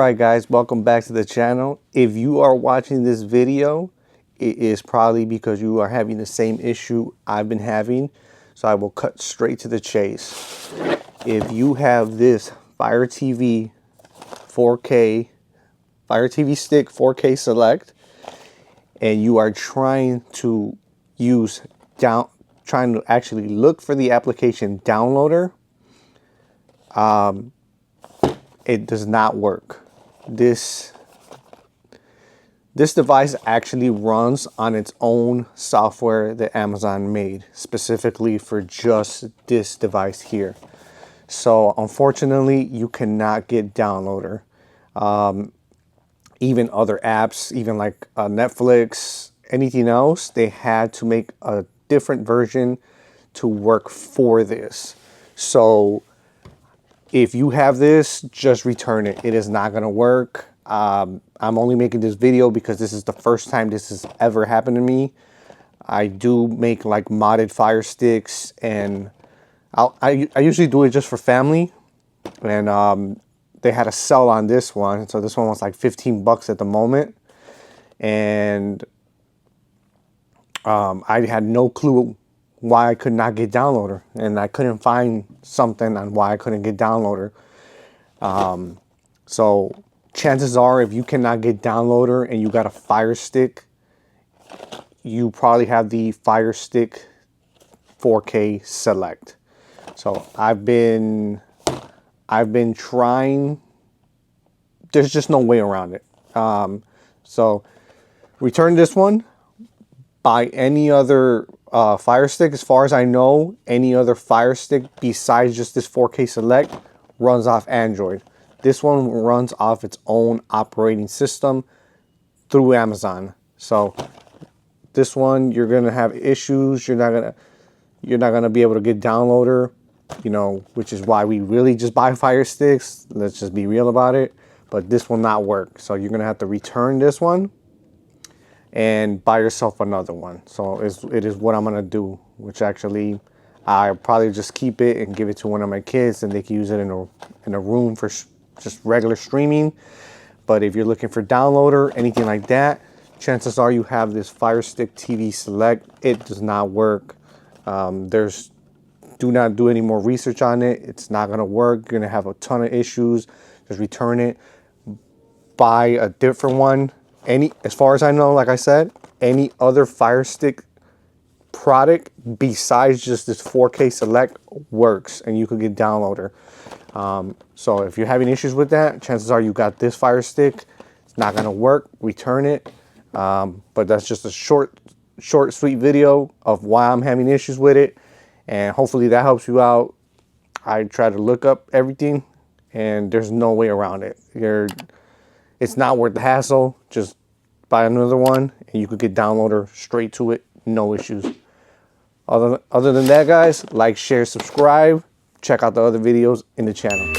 Alright guys, welcome back to the channel. If you are watching this video, it is probably because you are having the same issue I've been having. So I will cut straight to the chase. If you have this Fire TV 4K, Fire TV Stick 4K Select, and you are trying to actually look for the application downloader, it does not work. This device actually runs on its own software that Amazon made specifically for just this device here. So unfortunately, you cannot get downloader. Even other apps, even like Netflix, anything else, they had to make a different version to work for this. So if you have this, just return it. It is not going to work. I'm only making this video because this is the first time this has ever happened to me. I do make like modded Fire Sticks, and I usually do it just for family. And they had a sell on this one, so this one was like 15 bucks at the moment. And I had no clue why I could not get downloader, and I couldn't find something on why I couldn't get downloader. So chances are, if you cannot get downloader and you got a Fire Stick, you probably have the Fire Stick 4K Select. So I've been trying. There's just no way around it. So return this one. Buy any other Fire Stick. As far as I know, any other Fire Stick besides just this 4K Select runs off Android. This one runs off its own operating system through Amazon. So this one, you're gonna have issues. You're not gonna be able to get downloader. You know, which is why we really just buy Fire Sticks. Let's just be real about it. But this will not work. So you're gonna have to return this one and buy yourself another one. So it is what I'm gonna do, which actually I'll probably just keep it and give it to one of my kids, and they can use it in a room for just regular streaming. But if you're looking for downloader, anything like that, chances are you have this Fire Stick TV Select. It does not work. Do not do any more research on it. It's not gonna work. You're gonna have a ton of issues. Just return it. Buy a different one. As far as I know, like I said, any other Fire Stick product besides just this 4K Select works, and you could get downloader. So if you're having issues with that, chances are you got this Fire Stick. It's not gonna work. Return it. But that's just a short, sweet video of why I'm having issues with it, and hopefully that helps you out. I try to look up everything, and there's no way around it. It's not worth the hassle. Just buy another one, and you could get downloader straight to it, no issues. Other than that, guys, like, share, subscribe. Check out the other videos in the channel.